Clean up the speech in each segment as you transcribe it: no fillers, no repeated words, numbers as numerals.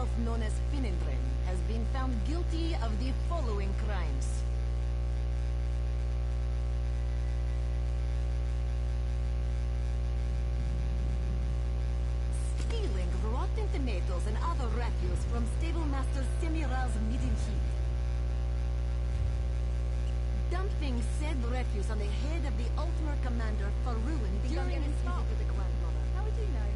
elf known as Finindrin has been found guilty of the following crimes. Stealing rotten tomatoes and other refuse from stablemaster Semiral's kneading heap. Dumping said refuse on the head of the Ultimate Commander Faruin during his visit to the grandmother. How would you know?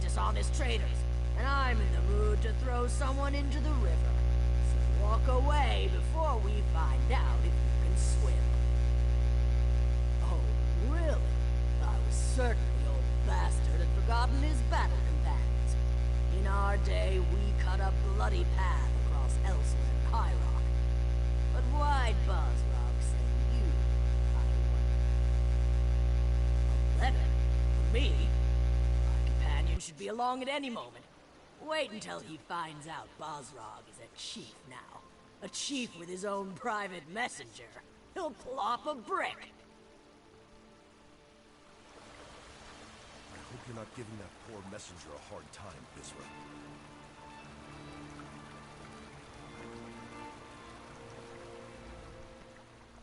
Dishonest traders, and I'm in the mood to throw someone into the river. So walk away before we find out if you can swim. Oh, really? I was certain the old bastard had forgotten his battle companions. In our day, we cut a bloody path across Elsewhere and High Rock. But why'd Bosrog send you, I wonder? A letter? For me? Should be along at any moment. Wait until he finds out Bosrog is a chief now. A chief with his own private messenger. He'll plop a brick. I hope you're not giving that poor messenger a hard time, Bizra.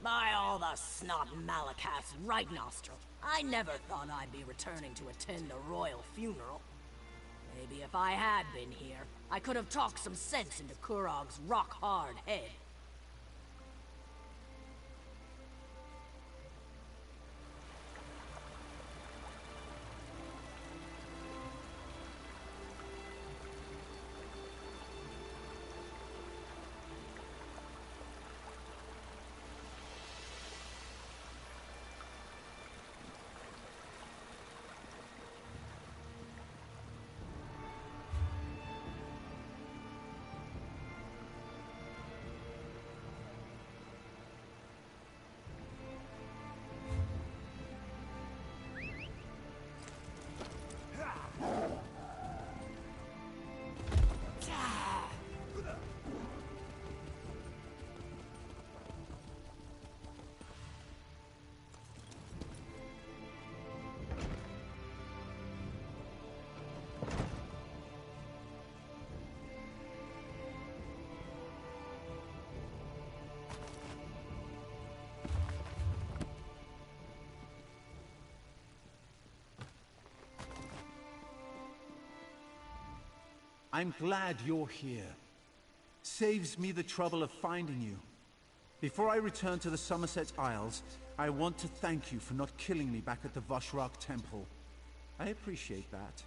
By all the snot Malakath's right nostril, I never thought I'd be returning to attend a royal funeral. Maybe if I had been here, I could have talked some sense into Kurog's rock-hard head. I'm glad you're here. Saves me the trouble of finding you. Before I return to the Somerset Isles, I want to thank you for not killing me back at the Vashrak Temple. I appreciate that.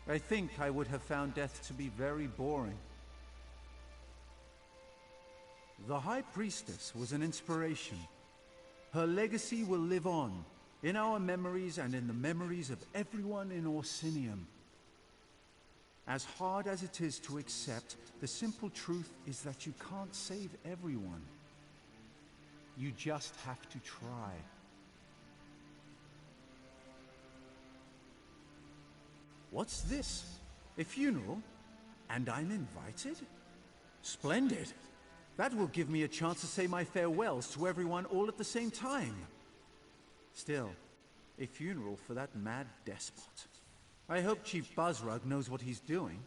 I think I would have found death to be very boring. The High Priestess was an inspiration. Her legacy will live on, in our memories and in the memories of everyone in Orsinium. As hard as it is to accept, the simple truth is that you can't save everyone. You just have to try. What's this? A funeral? And I'm invited? Splendid! That will give me a chance to say my farewells to everyone all at the same time. Still, A funeral for that mad despot. I hope Chief Buzzrug knows what he's doing.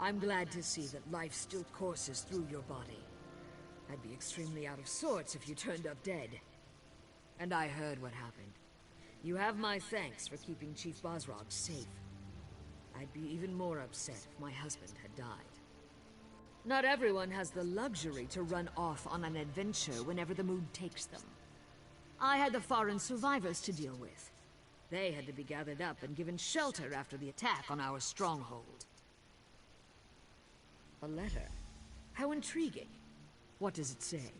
I'm glad to see that life still courses through your body. I'd be extremely out of sorts if you turned up dead. And I heard what happened. You have my thanks for keeping Chief Buzzrog safe. I'd be even more upset if my husband had died. Not everyone has the luxury to run off on an adventure whenever the mood takes them. I had the foreign survivors to deal with. They had to be gathered up and given shelter after the attack on our stronghold. A letter? How intriguing. What does it say?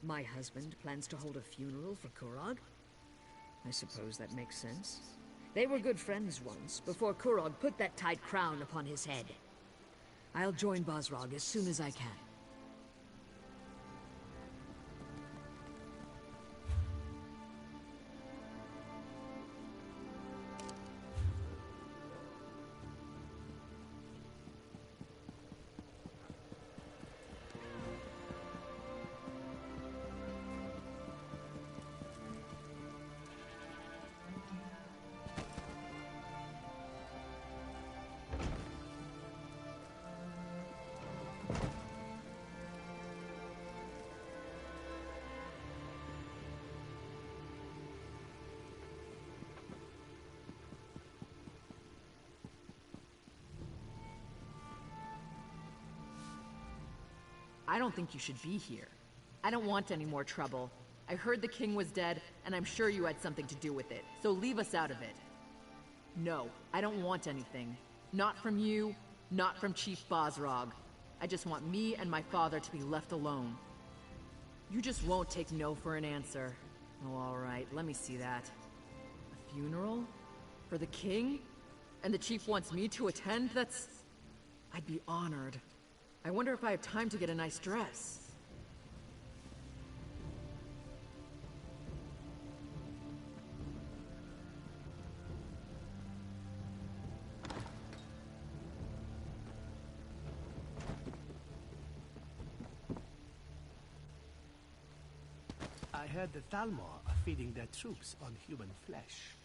My husband plans to hold a funeral for Kurog? I suppose that makes sense. They were good friends once, before Kurog put that tight crown upon his head. I'll join Buzzrog as soon as I can. I don't think you should be here. I don't want any more trouble. I heard the king was dead, and I'm sure you had something to do with it, so leave us out of it. No, I don't want anything. Not from you, not from Chief Buzzrog. I just want me and my father to be left alone. You just won't take no for an answer. Oh, all right, let me see that. A funeral? For the king? And the chief wants me to attend? I'd be honored. I wonder if I have time to get a nice dress. I heard the Thalmor are feeding their troops on human flesh.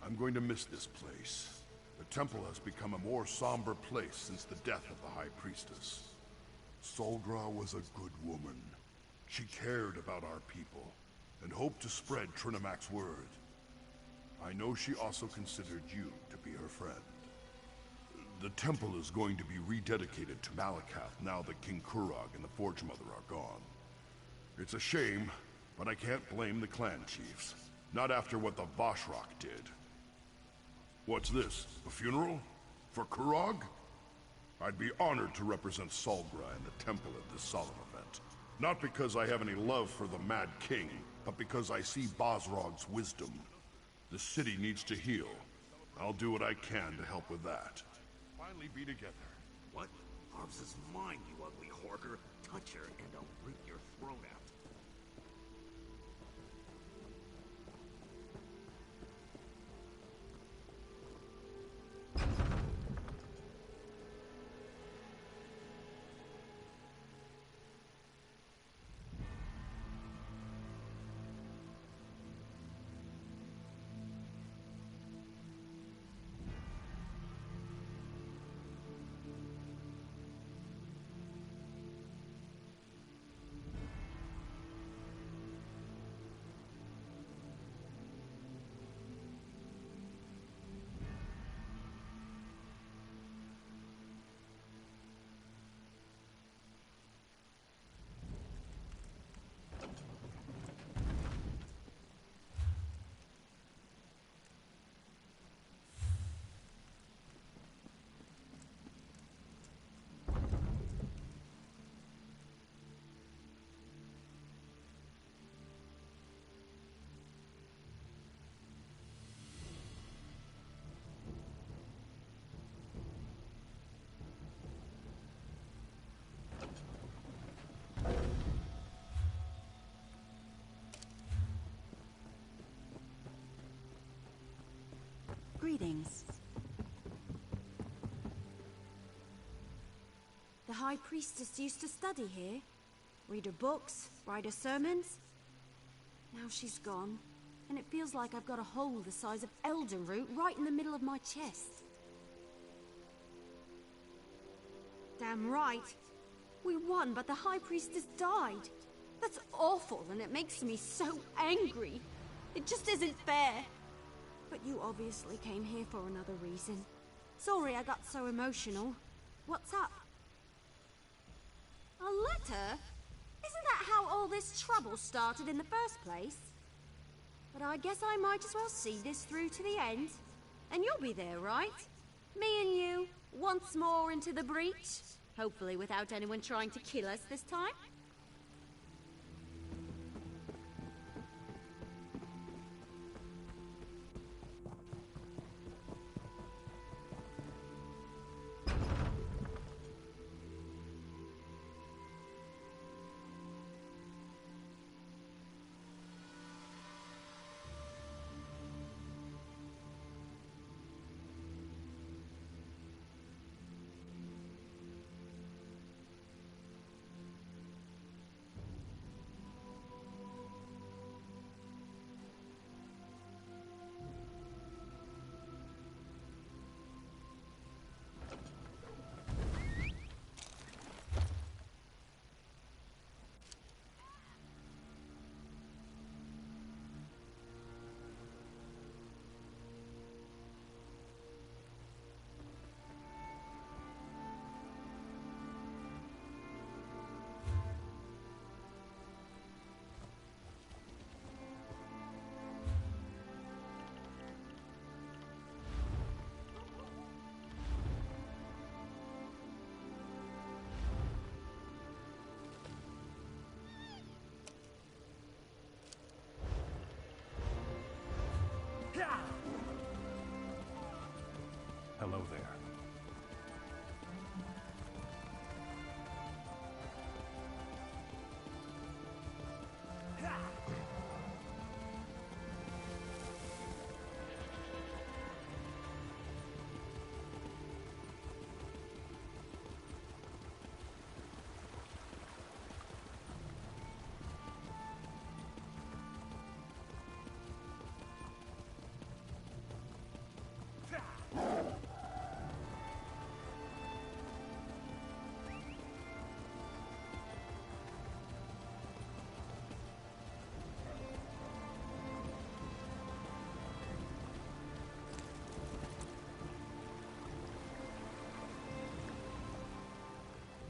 I'm going to miss this place, but temple has become a more somber place since the death of the High Priestess. Solgra was a good woman. She cared about our people, and hoped to spread Trinamac's word. I know she also considered you to be her friend. The temple is going to be rededicated to Malakath now that King Kurog and the Forge Mother are gone. It's a shame, but I can't blame the clan chiefs. Not after what the Vashrak did. What's this? A funeral? For Kurog? I'd be honored to represent Solgra and the temple at this solemn event. Not because I have any love for the Mad King, but because I see Bosrog's wisdom. The city needs to heal. I'll do what I can to help with that. Finally be together. What? Hobbs is mine, you ugly hoarder. Touch her, and I'll rip your throat out. Greetings. The High Priestess used to study here. Read her books, write her sermons. Now she's gone, and it feels like I've got a hole the size of Eldenroot right in the middle of my chest. Damn right. We won, but the High Priestess died. That's awful, and it makes me so angry. It just isn't fair. But you obviously came here for another reason. Sorry I got so emotional. What's up? A letter? Isn't that how all this trouble started in the first place? But I guess I might as well see this through to the end. And you'll be there, right? Me and you, once more into the breach. Hopefully without anyone trying to kill us this time.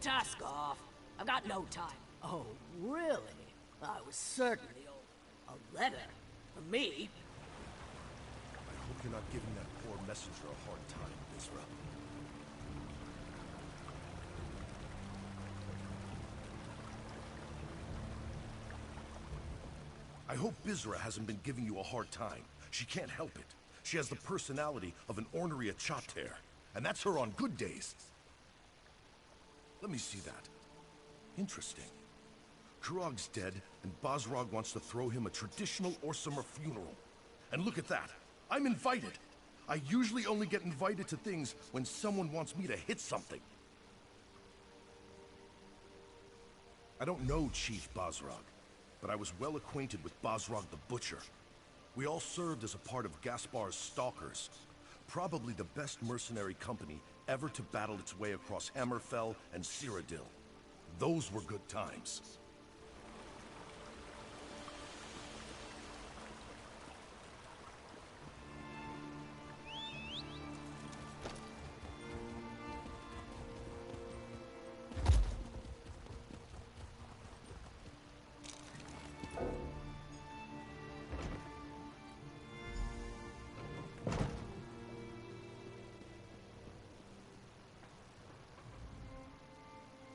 task off. I've got no time. Oh, really? I was certainly a letter. For me? I hope you're not giving that poor messenger a hard time, Bizra. I hope Bizra hasn't been giving you a hard time. She can't help it. She has the personality of an ornery Achater, and that's her on good days. Let me see that. Interesting. Kurog's dead, and Basrog wants to throw him a traditional Orsimer funeral. And look at that. I'm invited. I usually only get invited to things when someone wants me to hit something. I don't know Chief Basrog, but I was well acquainted with Basrog the Butcher. We all served as a part of Gaspar's Stalkers, probably the best mercenary company ever to battle its way across Hammerfell and Cyrodiil. Those were good times.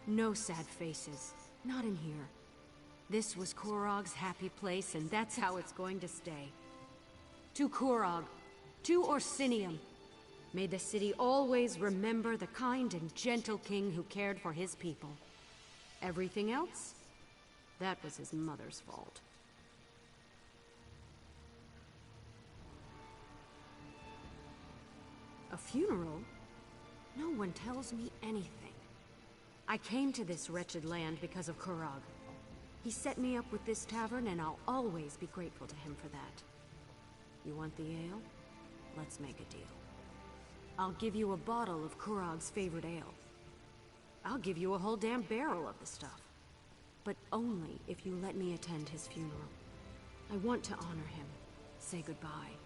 No sad faces. Not in here. This was Kurog's happy place, and that's how it's going to stay. To Kurog, to Orsinium, may the city always remember the kind and gentle king who cared for his people. Everything else? That was his mother's fault. A funeral? No one tells me anything. I came to this wretched land because of Kurog. He set me up with this tavern, and I'll always be grateful to him for that. You want the ale? Let's make a deal. I'll give you a bottle of Kurog's favorite ale. I'll give you a whole damn barrel of the stuff. But only if you let me attend his funeral. I want to honor him. Say goodbye.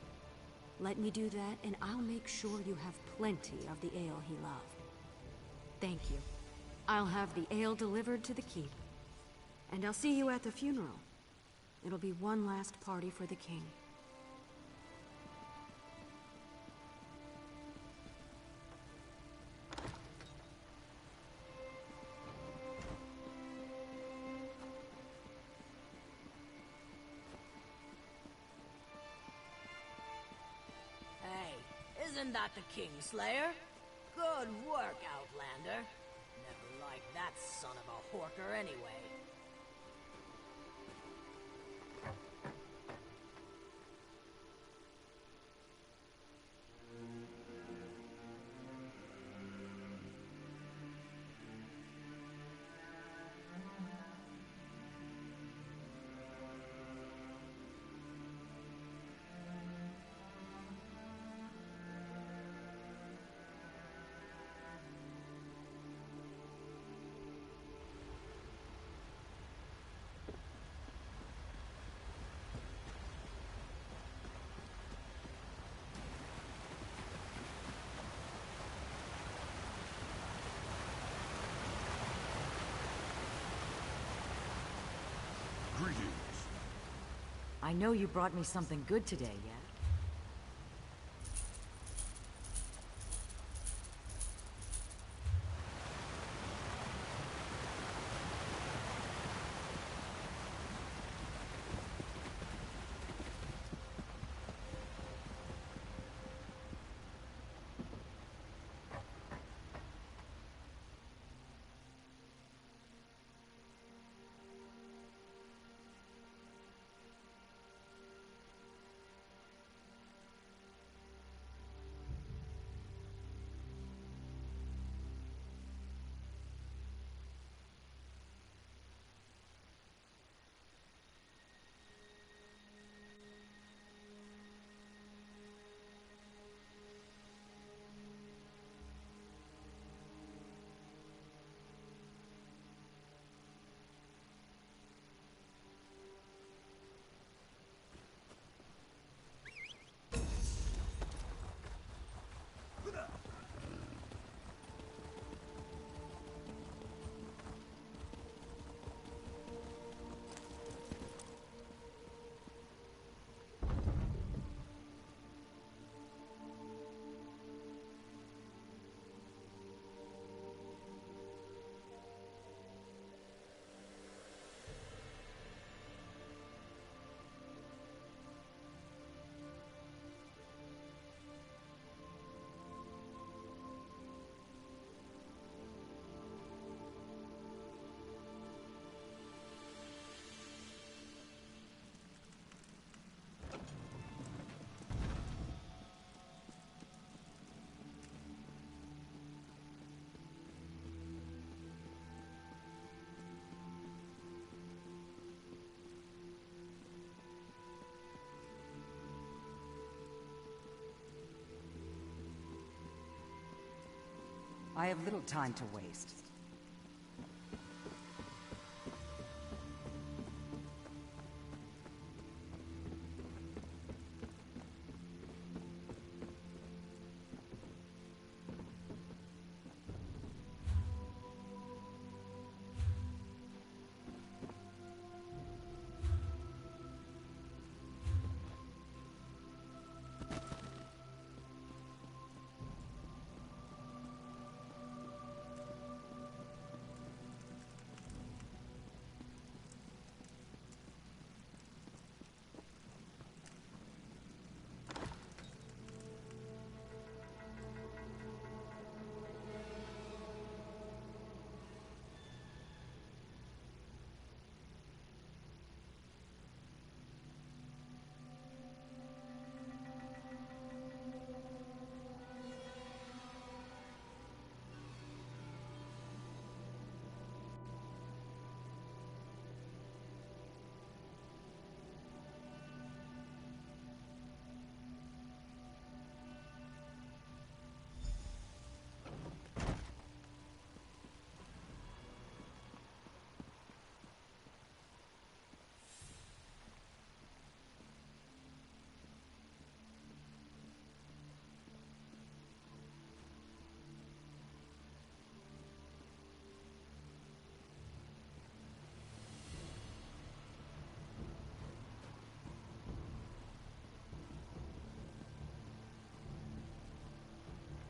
Let me do that, and I'll make sure you have plenty of the ale he loved. Thank you. I'll have the ale delivered to the keep. And I'll see you at the funeral. It'll be one last party for the king. Hey, isn't that the Kingslayer? Good work, Outlander. Never liked that son of a horker anyway. Greetings. I know you brought me something good today, yeah? I have little time to waste.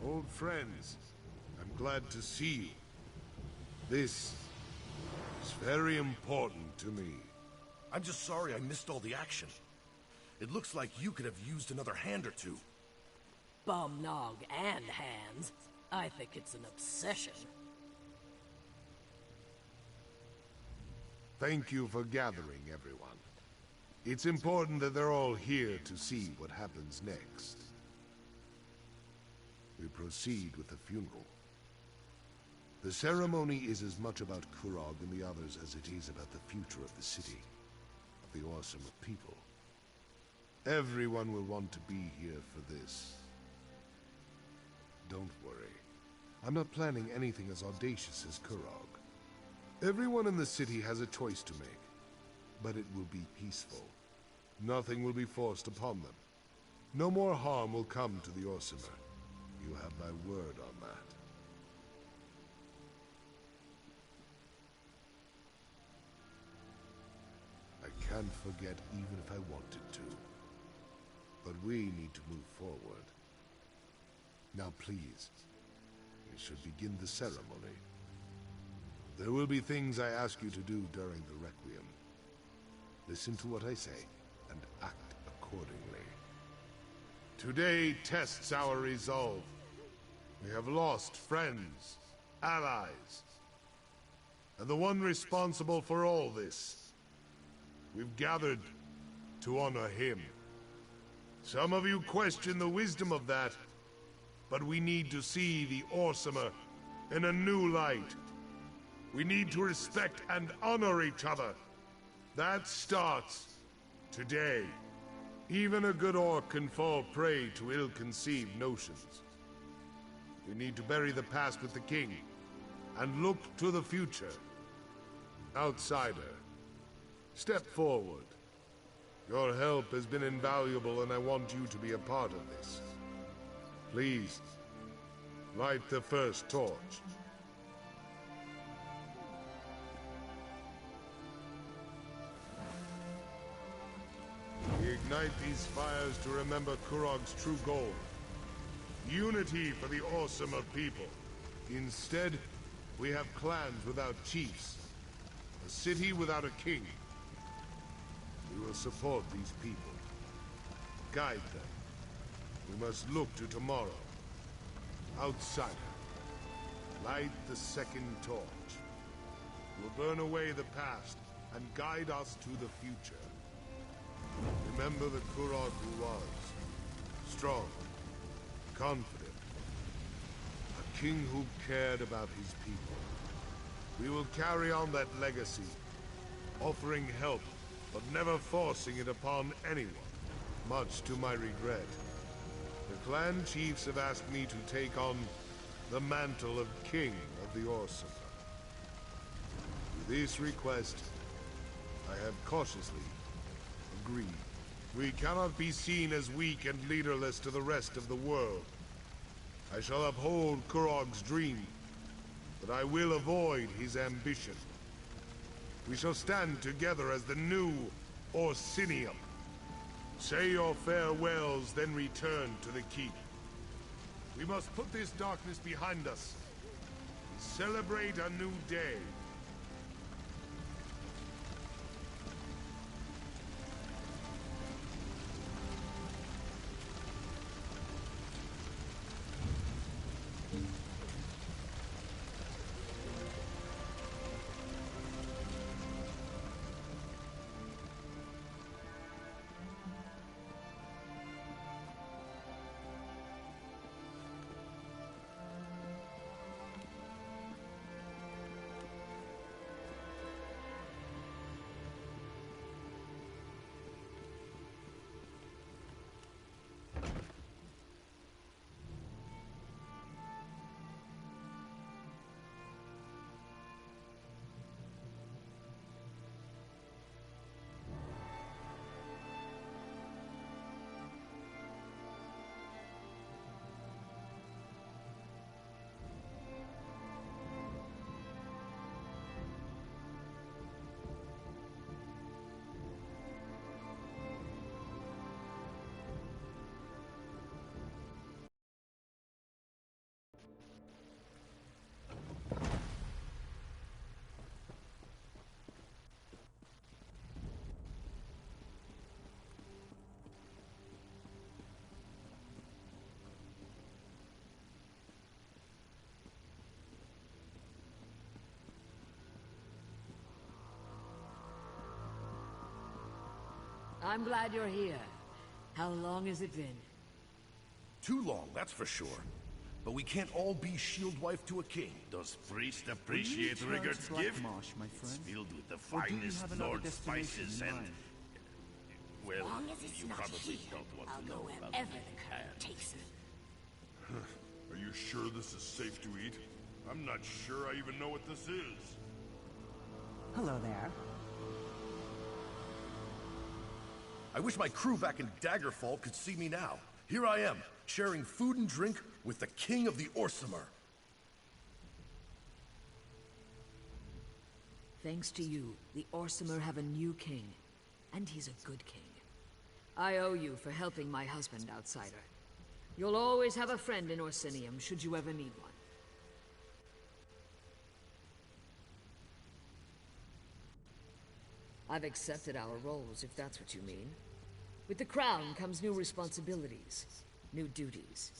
Old friends, I'm glad to see you. This is very important to me. I'm just sorry I missed all the action. It looks like you could have used another hand or two. Bum nog and hands. I think it's an obsession. Thank you for gathering, everyone. It's important that they're all here to see what happens next. We proceed with the funeral. The ceremony is as much about Kurog and the others as it is about the future of the city, of the Orsinium people. Everyone will want to be here for this. Don't worry. I'm not planning anything as audacious as Kurog. Everyone in the city has a choice to make, but it will be peaceful. Nothing will be forced upon them. No more harm will come to the Orsinium. You have my word on that. I can't forget even if I wanted to. But we need to move forward. Now please, we should begin the ceremony. There will be things I ask you to do during the Requiem. Listen to what I say, and act accordingly. Today tests our resolve. We have lost friends, allies, and the one responsible for all this. We've gathered to honor him. Some of you question the wisdom of that, but we need to see the Orsinium in a new light. We need to respect and honor each other. That starts today. Even a good orc can fall prey to ill-conceived notions. We need to bury the past with the king, and look to the future. Outsider, step forward. Your help has been invaluable, and I want you to be a part of this. Please, light the first torch. We ignite these fires to remember Kurog's true goal. Unity for the Orsinium people. Instead, we have clans without chiefs. A city without a king. We will support these people. Guide them. We must look to tomorrow. Outsider, light the second torch. We'll burn away the past and guide us to the future. Remember the Kurog who was. Strong. Confident. A king who cared about his people. We will carry on that legacy, offering help, but never forcing it upon anyone, much to my regret. The clan chiefs have asked me to take on the mantle of King of the Orsinium. To this request, I have cautiously agreed. We cannot be seen as weak and leaderless to the rest of the world. I shall uphold Kurog's dream, but I will avoid his ambition. We shall stand together as the new Orsinium. Say your farewells, then return to the keep. We must put this darkness behind us. Celebrate a new day. I'm glad you're here. How long has it been? Too long, that's for sure. But we can't all be shield wife to a king. Does priest appreciate Rigard's gift? Marsh, my friend? It's filled with the Or do you finest have another Lord destination spices in and... mind? Well, As long as it's you not probably here, don't want I'll to go know about wherever the the current takes me. Are you sure this is safe to eat? I'm not sure I even know what this is. Hello there. I wish my crew back in Daggerfall could see me now. Here I am, sharing food and drink with the king of the Orsimer. Thanks to you, the Orsimer have a new king. And he's a good king. I owe you for helping my husband, outsider. You'll always have a friend in Orsinium, should you ever need one. I've accepted our roles, if that's what you mean. With the crown comes new responsibilities, new duties.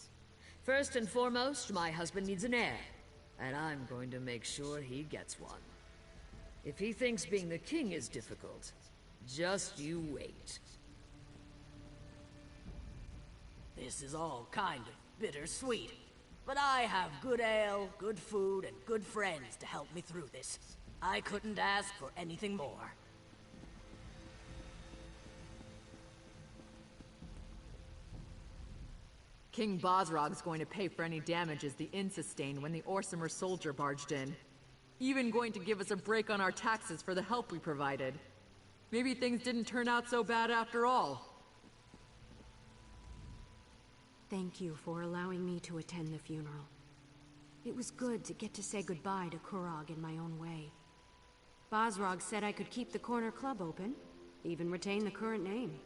First and foremost, my husband needs an heir, and I'm going to make sure he gets one. If he thinks being the king is difficult, just you wait. This is all kind of bittersweet, but I have good ale, good food, and good friends to help me through this. I couldn't ask for anything more. King Bosrog's going to pay for any damages the inn sustained when the Orsimer soldier barged in. Even going to give us a break on our taxes for the help we provided. Maybe things didn't turn out so bad after all. Thank you for allowing me to attend the funeral. It was good to get to say goodbye to Kurog in my own way. Bosrog said I could keep the corner club open, even retain the current name.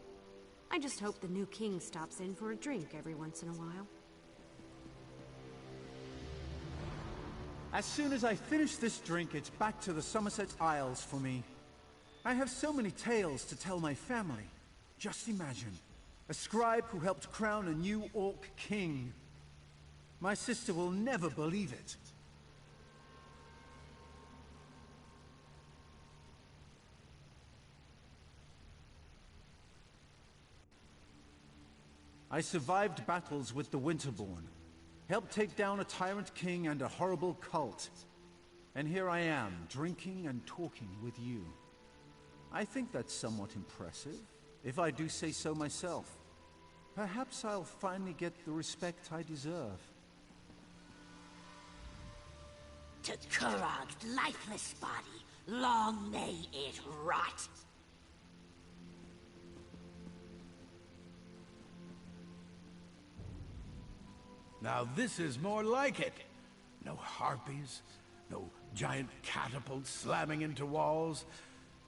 I just hope the new king stops in for a drink every once in a while. As soon as I finish this drink, it's back to the Somerset Isles for me. I have so many tales to tell my family. Just imagine, a scribe who helped crown a new orc king. My sister will never believe it. I survived battles with the Winterborn, helped take down a tyrant king and a horrible cult. And here I am, drinking and talking with you. I think that's somewhat impressive, if I do say so myself. Perhaps I'll finally get the respect I deserve. To Kurog's lifeless body, long may it rot. Now this is more like it. No harpies, no giant catapults slamming into walls.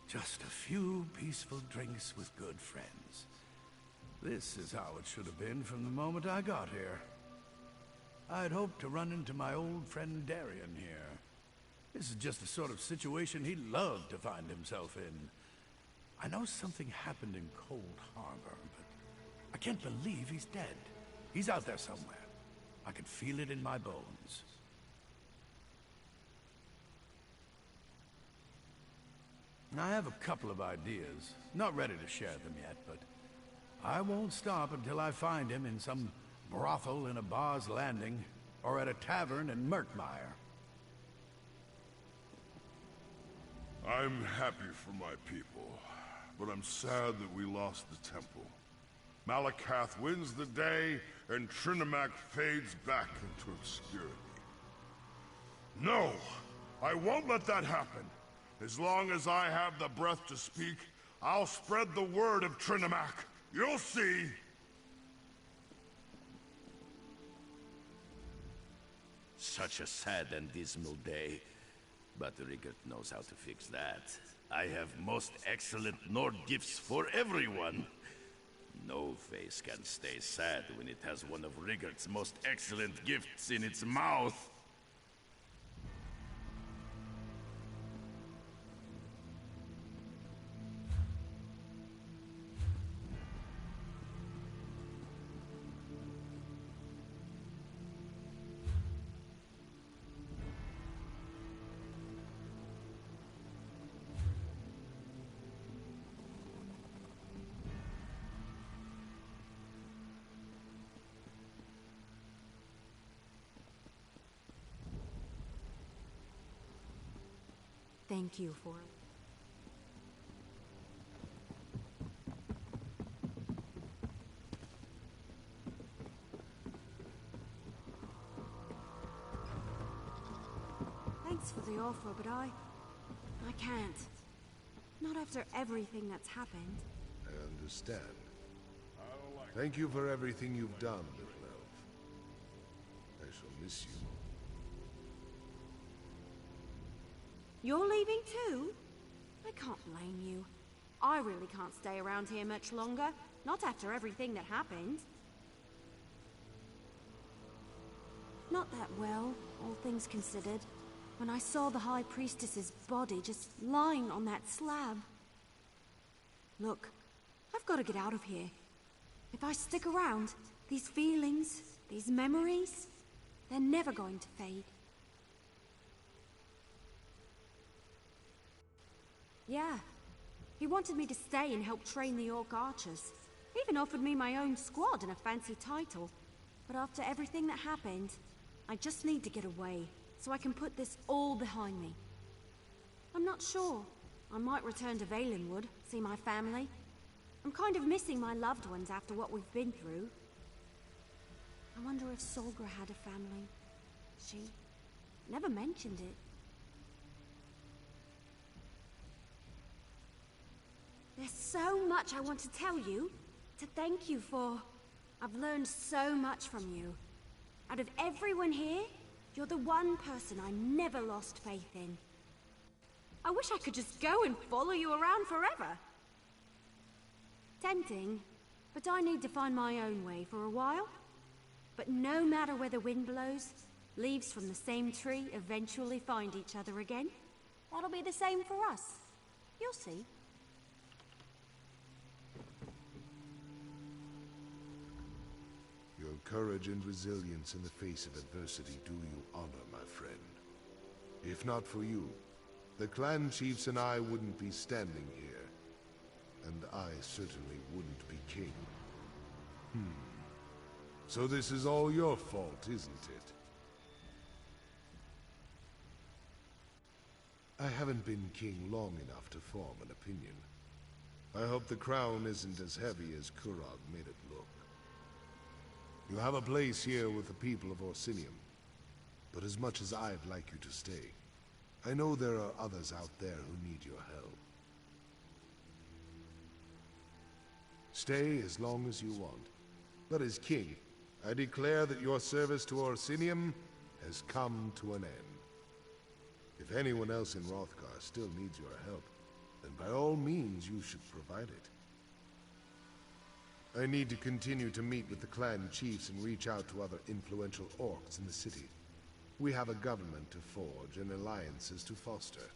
Just a few peaceful drinks with good friends. This is how it should have been from the moment I got here. I'd hoped to run into my old friend Darien here. This is just the sort of situation he'd love to find himself in. I know something happened in Cold Harbor, but I can't believe he's dead. He's out there somewhere. I could feel it in my bones. I have a couple of ideas. Not ready to share them yet, but I won't stop until I find him in some brothel in a bar's landing, or at a tavern in Murkmire. I'm happy for my people, but I'm sad that we lost the temple. Malakath wins the day, and Trinimac fades back into obscurity. No! I won't let that happen! As long as I have the breath to speak, I'll spread the word of Trinimac. You'll see! Such a sad and dismal day. But Rigert knows how to fix that. I have most excellent Nord gifts for everyone. No face can stay sad when it has one of Rigert's most excellent gifts in its mouth. Thank you for it. Thanks for the offer, but I can't. Not after everything that's happened. I understand. Thank you for everything you've done, little elf. I shall miss you. You're leaving too? I can't blame you. I really can't stay around here much longer. Not after everything that happened. Not that well, all things considered. When I saw the High Priestess's body just lying on that slab. Look, I've got to get out of here. If I stick around, these feelings, these memories, they're never going to fade. Yeah. He wanted me to stay and help train the Orc archers. He even offered me my own squad and a fancy title. But after everything that happened, I just need to get away, so I can put this all behind me. I'm not sure. I might return to Valenwood, see my family. I'm kind of missing my loved ones after what we've been through. I wonder if Solgra had a family. She never mentioned it. There's so much I want to tell you, to thank you for. I've learned so much from you. Out of everyone here, you're the one person I never lost faith in. I wish I could just go and follow you around forever. Tempting, but I need to find my own way for a while. But no matter where the wind blows, leaves from the same tree eventually find each other again. That'll be the same for us. You'll see. Your courage and resilience in the face of adversity do you honor, my friend. If not for you, the clan chiefs and I wouldn't be standing here. And I certainly wouldn't be king. So this is all your fault, isn't it? I haven't been king long enough to form an opinion. I hope the crown isn't as heavy as Kurog made it look. You have a place here with the people of Orsinium. But as much as I'd like you to stay, I know there are others out there who need your help. Stay as long as you want. But as king, I declare that your service to Orsinium has come to an end. If anyone else in Hrothgar still needs your help, then by all means you should provide it. I need to continue to meet with the clan chiefs and reach out to other influential orcs in the city. We have a government to forge and alliances to foster.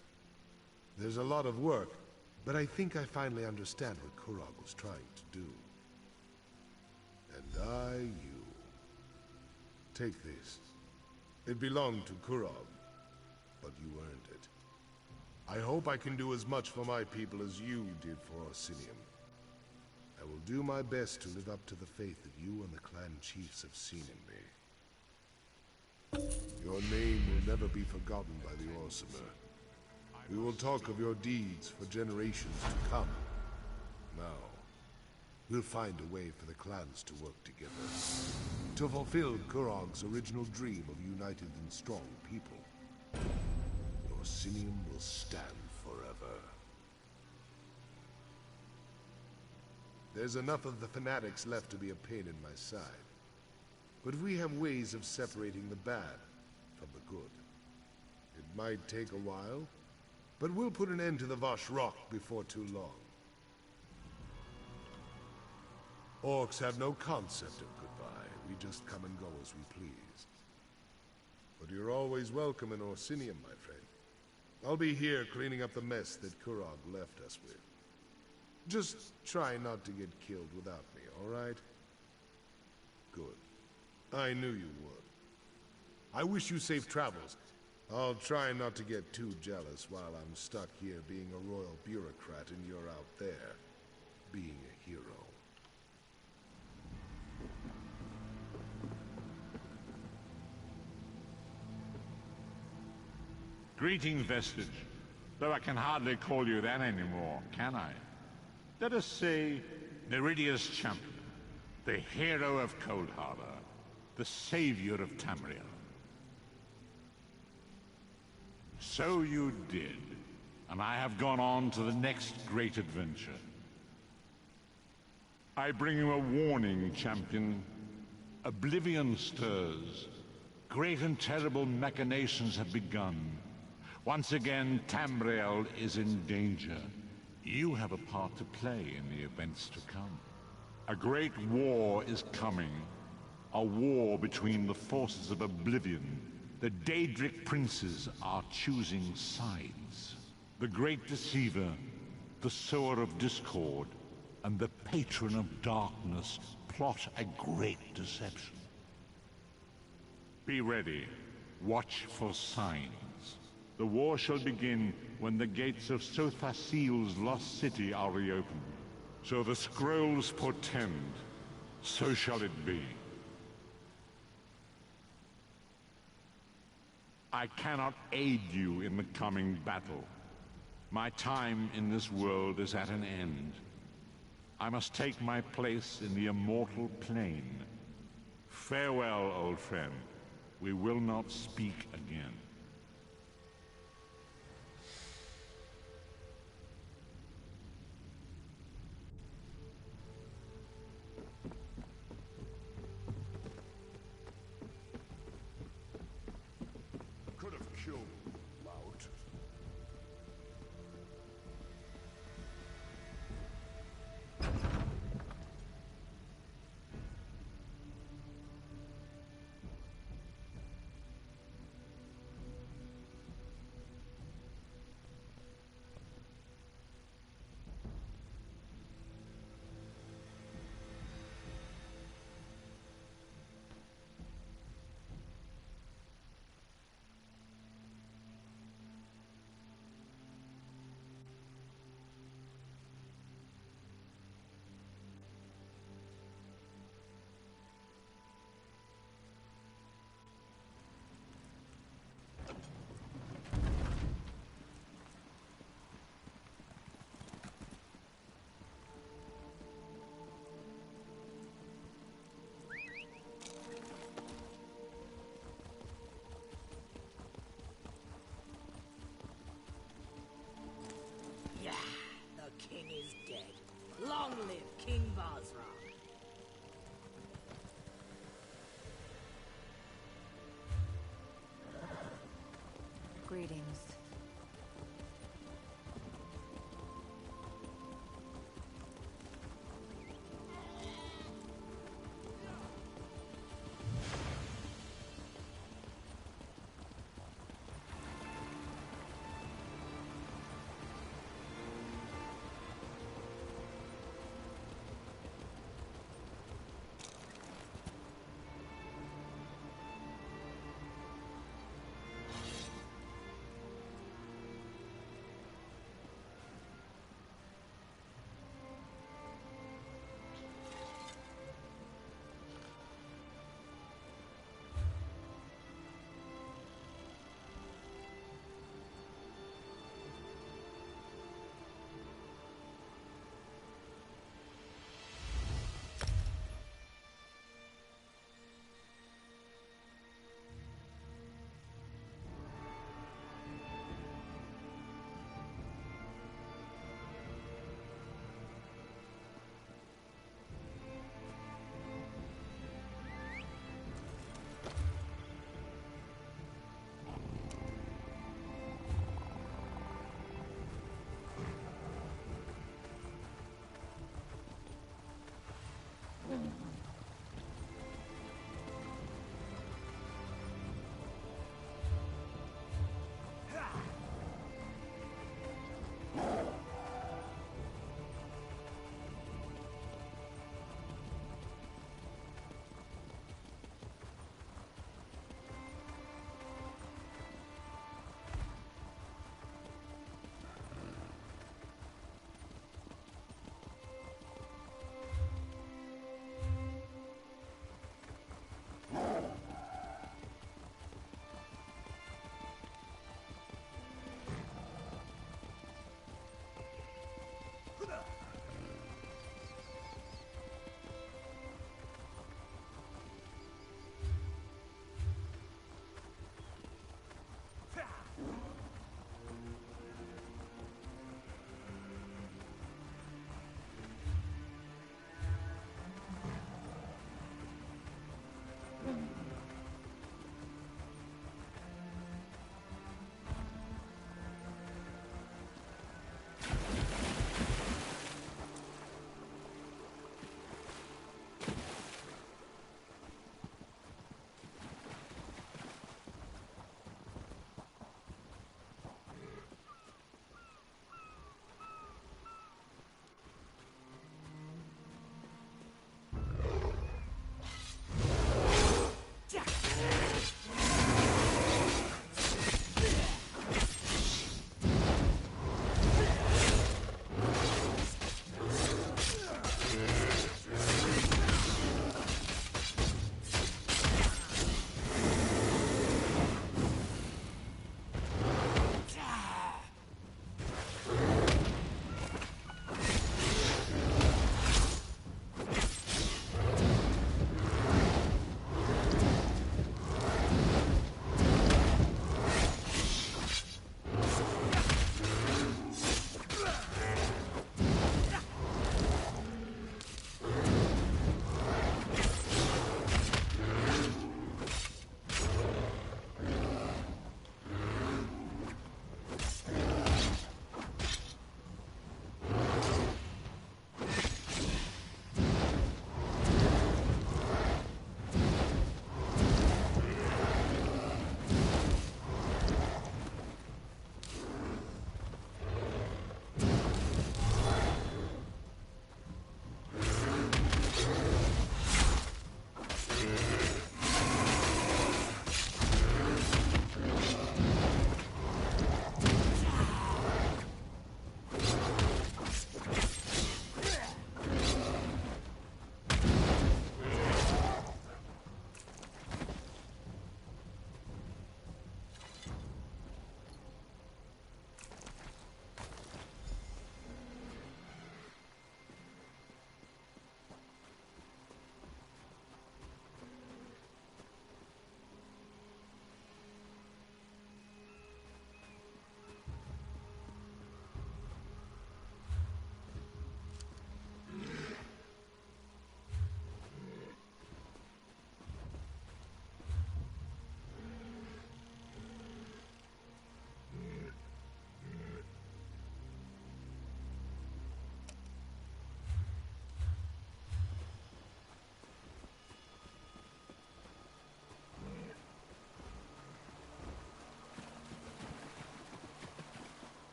There's a lot of work, but I think I finally understand what Kurog was trying to do. And you. Take this. It belonged to Kurog, but you earned it. I hope I can do as much for my people as you did for Orsinium. I will do my best to live up to the faith that you and the clan chiefs have seen in me. Your name will never be forgotten by the Orsimer. We will talk of your deeds for generations to come. Now, we'll find a way for the clans to work together. To fulfill Kurog's original dream of united and strong people. Orsinium will stand forever. There's enough of the fanatics left to be a pain in my side. But we have ways of separating the bad from the good. It might take a while, but we'll put an end to the Vosh Rock before too long. Orcs have no concept of goodbye. We just come and go as we please. But you're always welcome in Orsinium, my friend. I'll be here cleaning up the mess that Kurog left us with. Just try not to get killed without me, all right? Good. I knew you would. I wish you safe travels. I'll try not to get too jealous while I'm stuck here being a royal bureaucrat and you're out there being a hero. Greeting, Vestige. Though I can hardly call you that anymore, can I? Let us say, Neridia's champion, the hero of Cold Harbor, the savior of Tamriel. So you did, and I have gone on to the next great adventure. I bring you a warning, champion. Oblivion stirs. Great and terrible machinations have begun. Once again, Tamriel is in danger. You have a part to play in the events to come. A great war is coming. A war between the forces of Oblivion. The Daedric princes are choosing sides. The Great Deceiver, the Sower of Discord, and the Patron of Darkness plot a great deception. Be ready. Watch for signs. The war shall begin when the gates of Sothasil's lost city are reopened. So the scrolls portend, so shall it be. I cannot aid you in the coming battle. My time in this world is at an end. I must take my place in the immortal plane. Farewell, old friend. We will not speak again. Could have killed Lout. Azra. Greetings.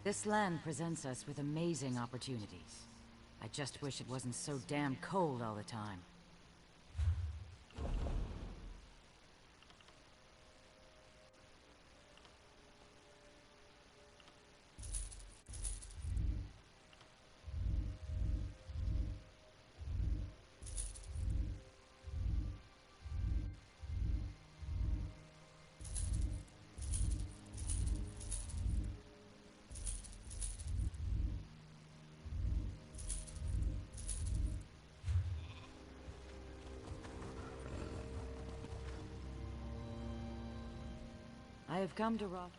This land presents us with amazing opportunities. I just wish it wasn't so damn cold all the time. I have come to rob.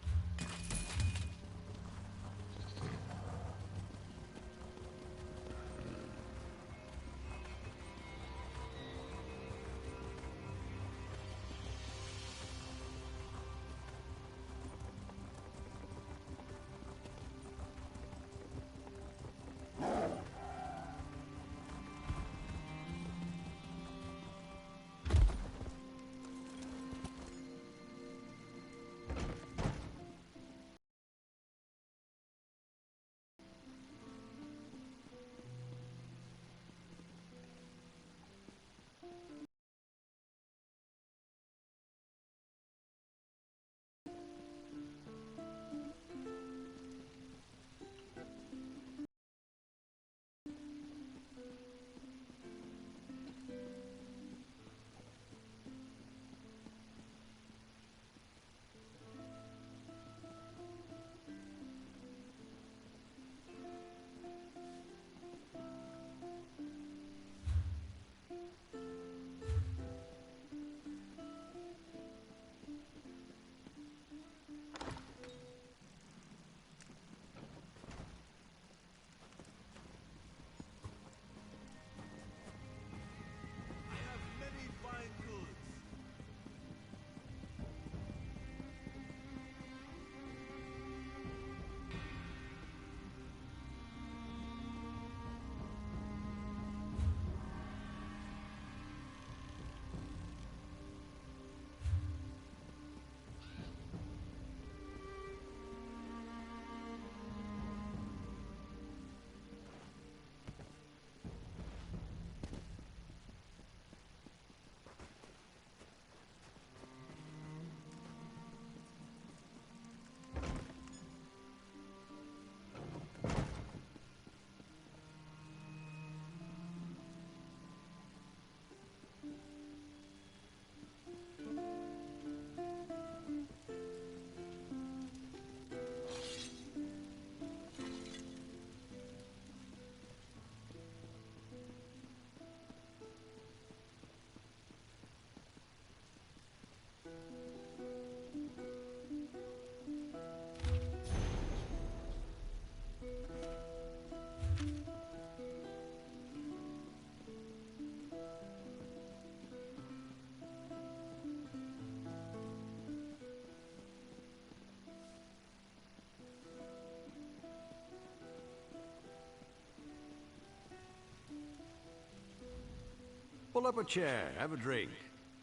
Pull up a chair, have a drink.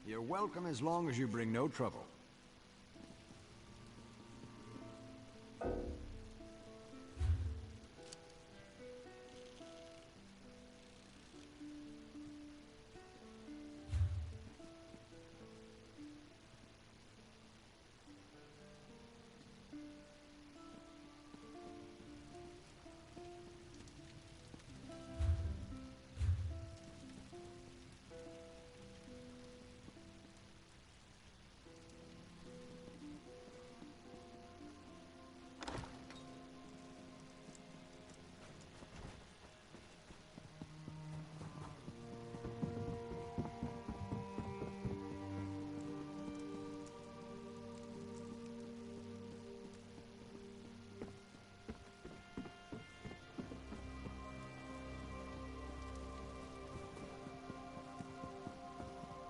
You're welcome as long as you bring no trouble.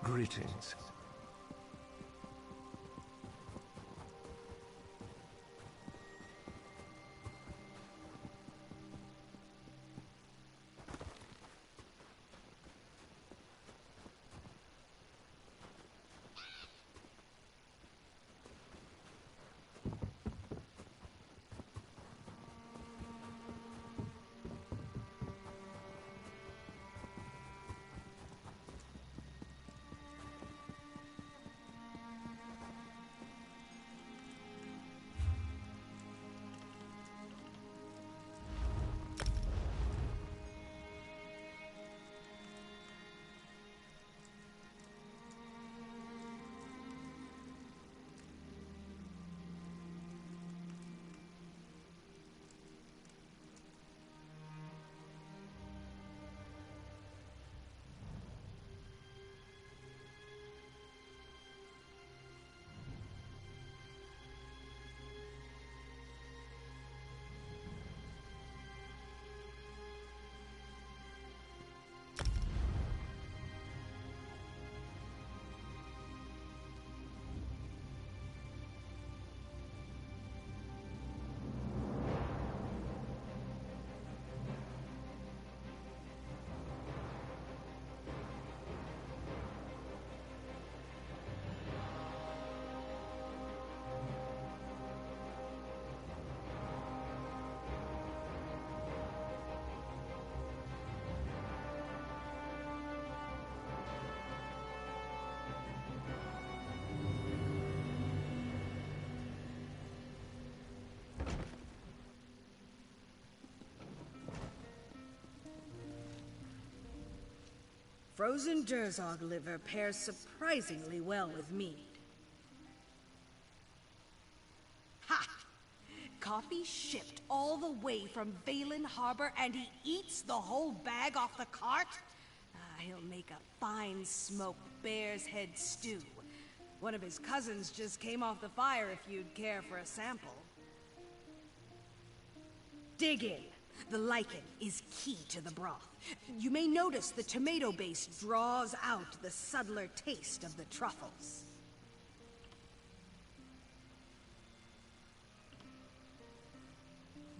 Greetings. Frozen Durzog liver pairs surprisingly well with mead. Ha! Coffee shipped all the way from Valen Harbor and he eats the whole bag off the cart? He'll make a fine smoked bear's head stew. One of his cousins just came off the fire if you'd care for a sample. Dig in. The lichen is key to the broth. You may notice the tomato base draws out the subtler taste of the truffles.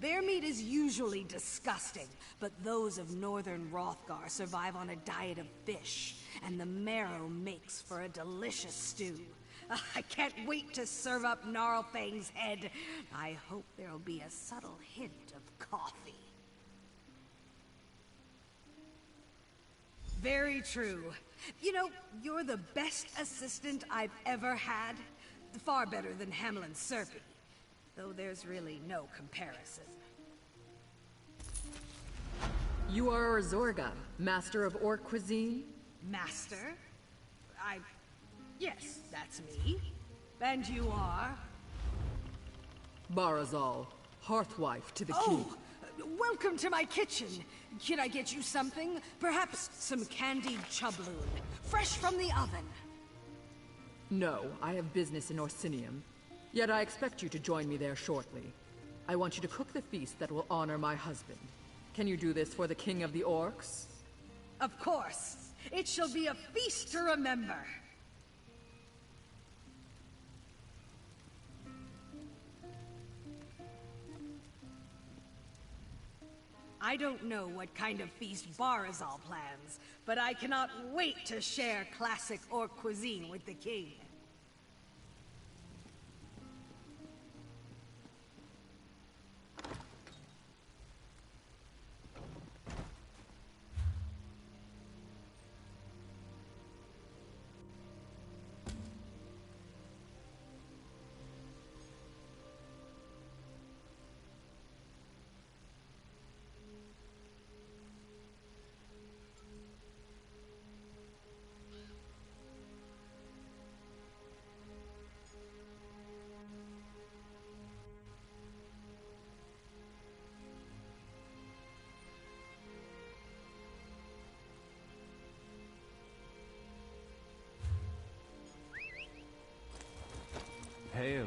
Bear meat is usually disgusting, but those of northern Rothgar survive on a diet of fish, and the marrow makes for a delicious stew. I can't wait to serve up Gnarlfang's head. I hope there'll be a subtle hint of coffee. Very true. You know, you're the best assistant I've ever had. Far better than Hamlin Serpy. Though there's really no comparison. You are Orzorga, master of orc cuisine? Master? Yes, that's me. And you are? Barazal, hearthwife to the king. Welcome to my kitchen. Can I get you something? Perhaps some candied chubloon, fresh from the oven. No, I have business in Orsinium. Yet I expect you to join me there shortly. I want you to cook the feast that will honor my husband. Can you do this for the king of the orcs? Of course. It shall be a feast to remember. I don't know what kind of feast Barazal plans, but I cannot wait to share classic orc cuisine with the king. Hail.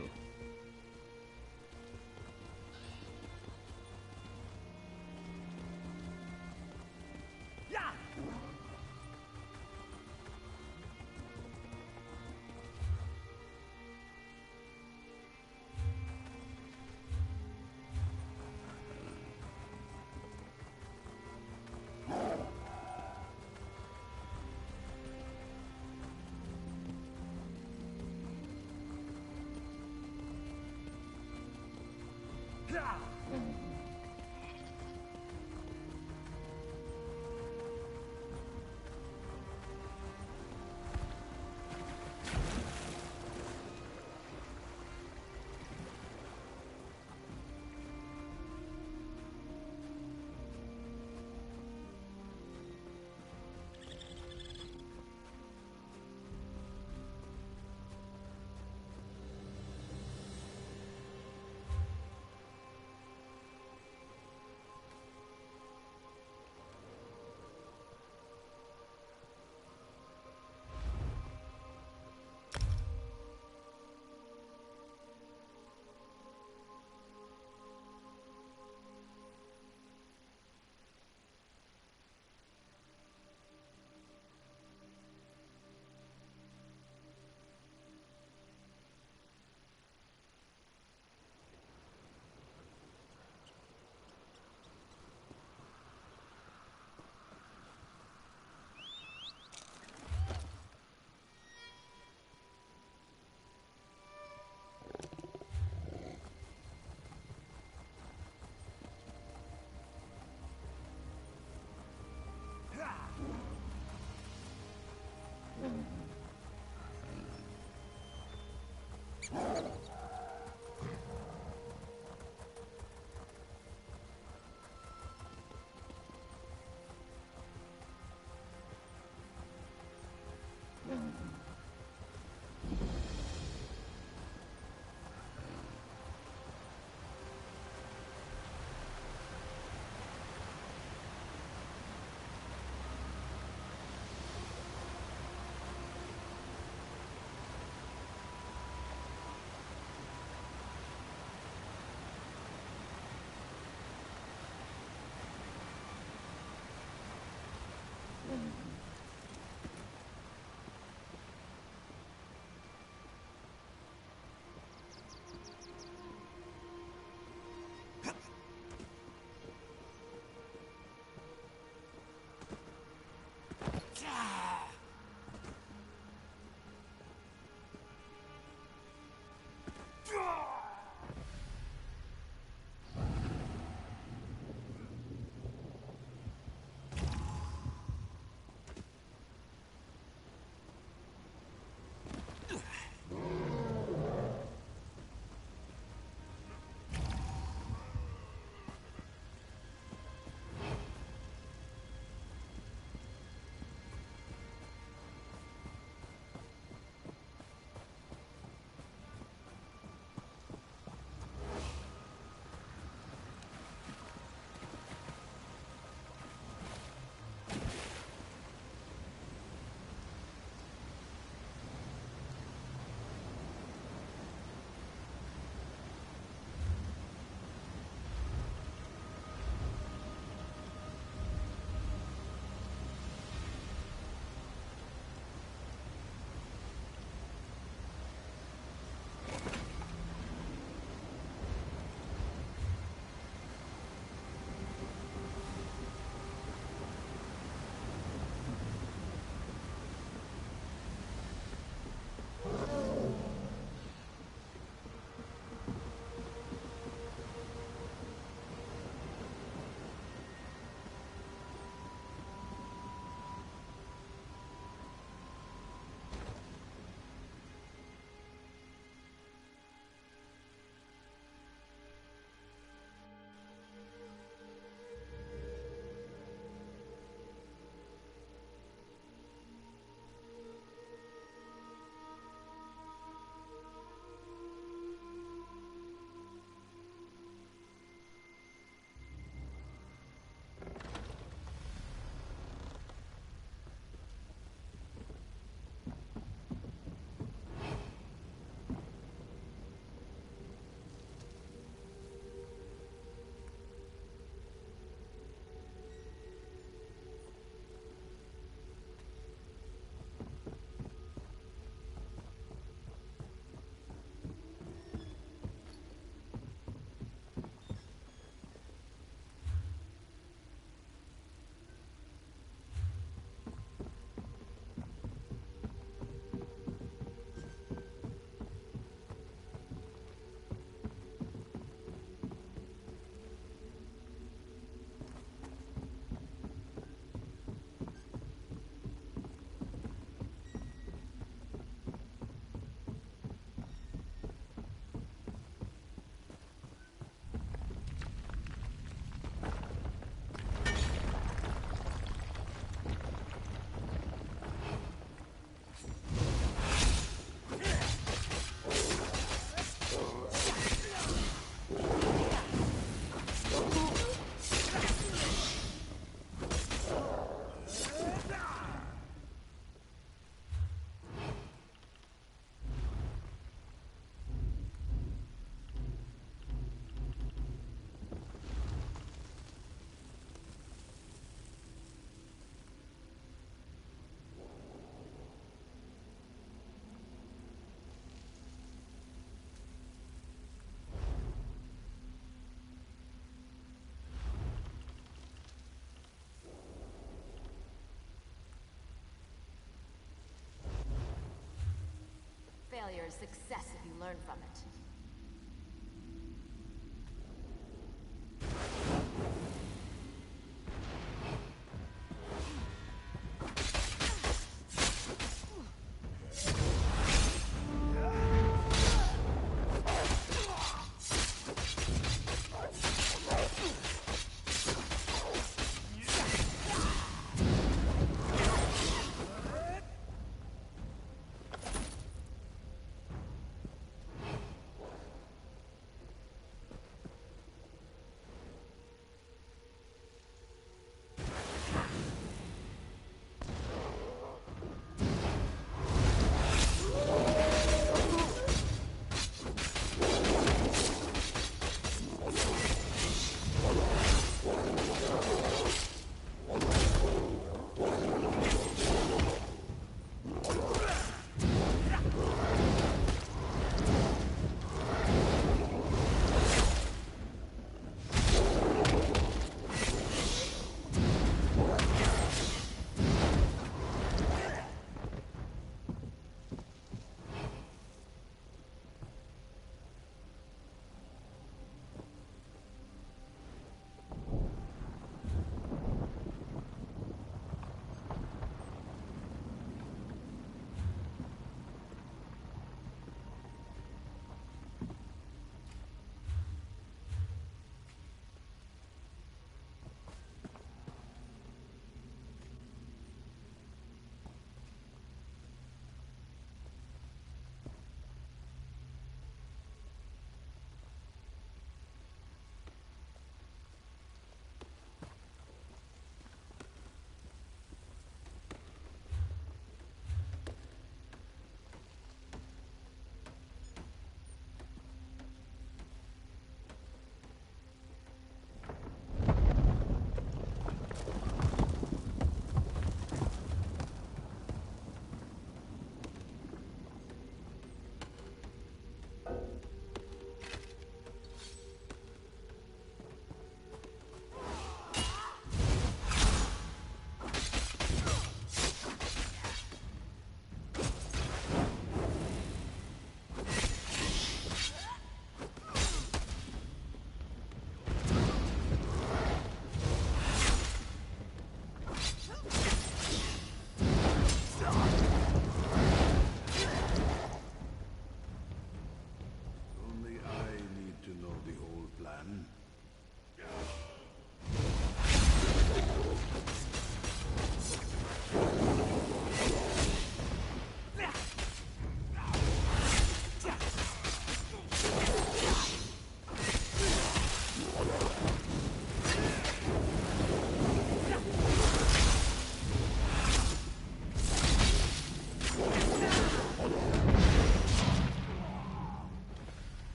there's success if you learn from it.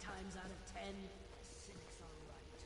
Times out of 10, the cynics are right.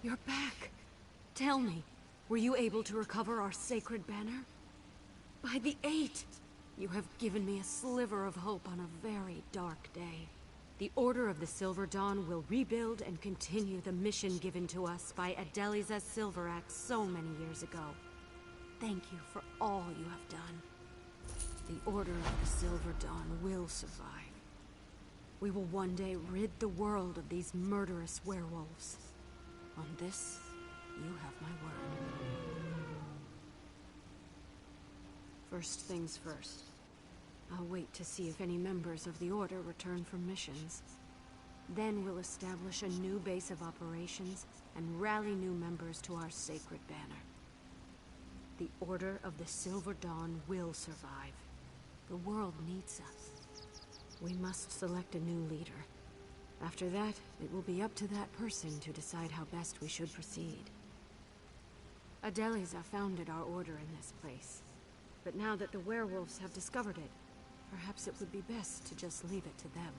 You're back. Tell me, were you able to recover our sacred banner? By the Eight! You have given me a sliver of hope on a very dark day. The Order of the Silver Dawn will rebuild and continue the mission given to us by Adeliza Silverax so many years ago. Thank you for all you have done. The Order of the Silver Dawn will survive. We will one day rid the world of these murderous werewolves. On this, you have my word. First things first. I'll wait to see if any members of the Order return from missions. Then we'll establish a new base of operations and rally new members to our sacred banner. The Order of the Silver Dawn will survive. The world needs us. We must select a new leader. After that, it will be up to that person to decide how best we should proceed. Adeliza founded our order in this place. But now that the werewolves have discovered it, perhaps it would be best to just leave it to them.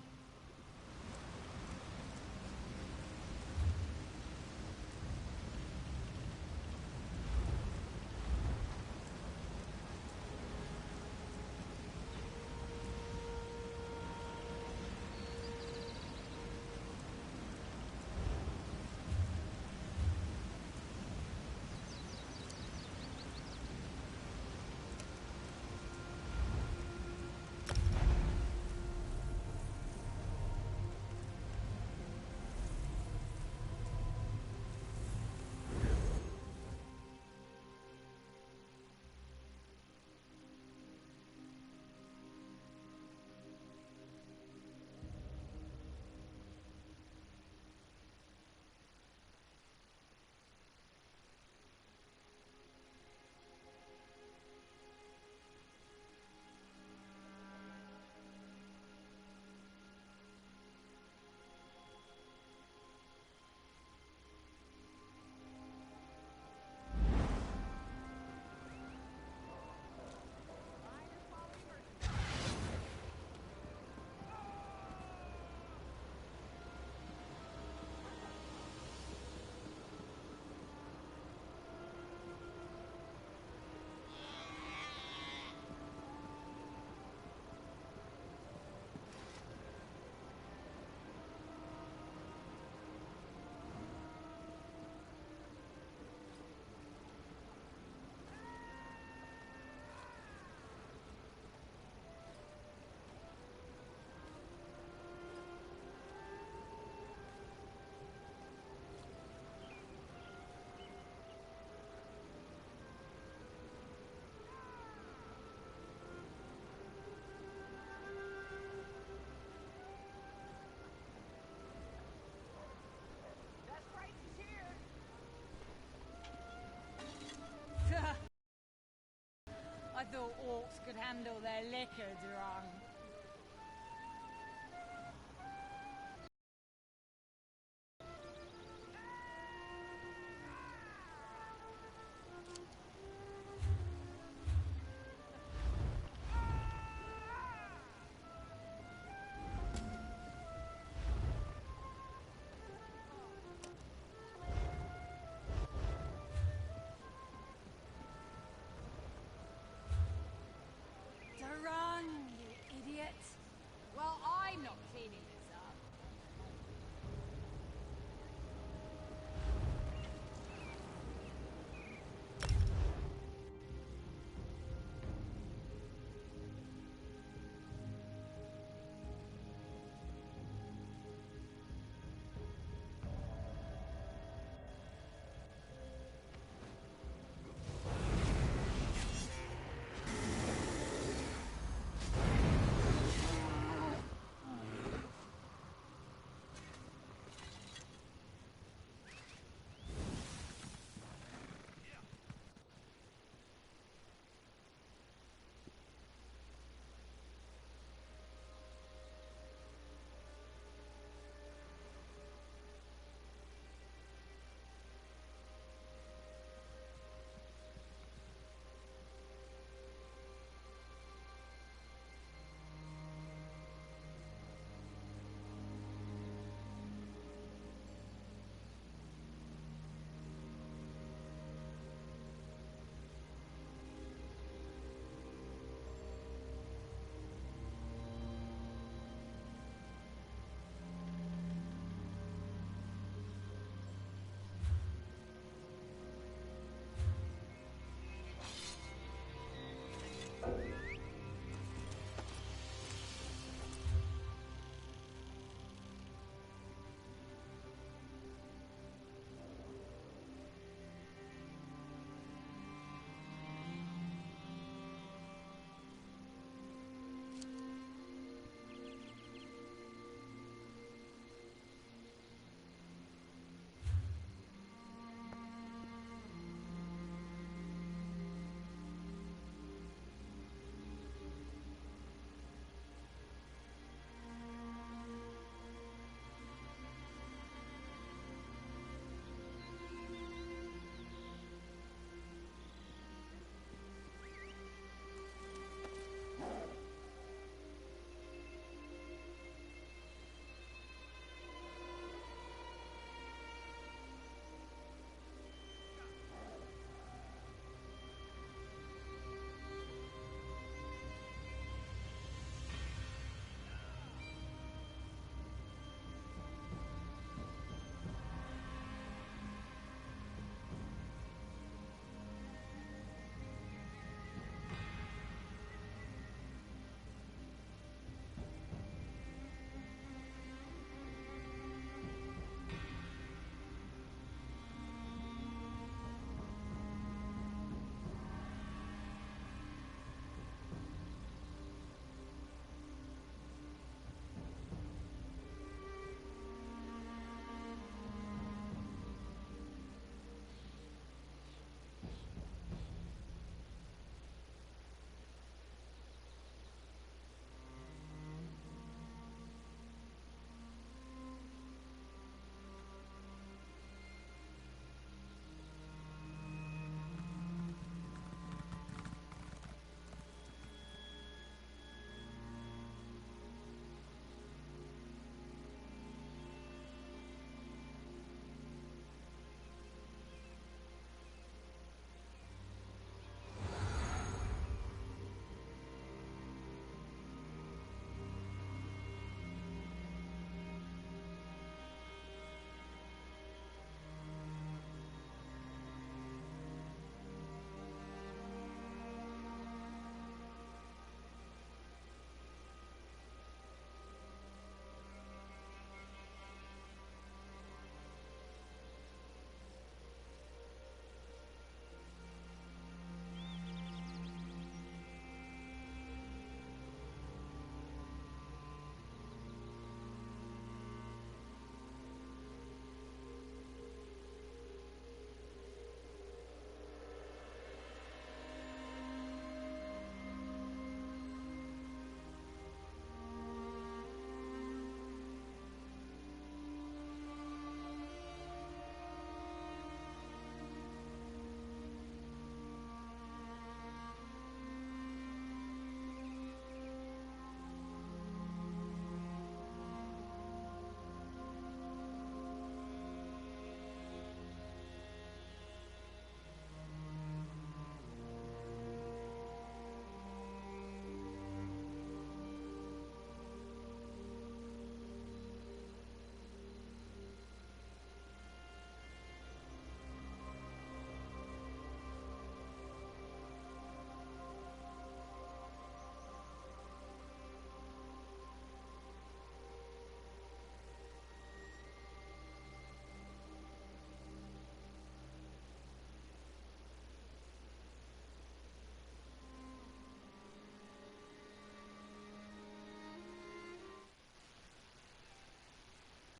I thought orcs could handle their liquor drunk.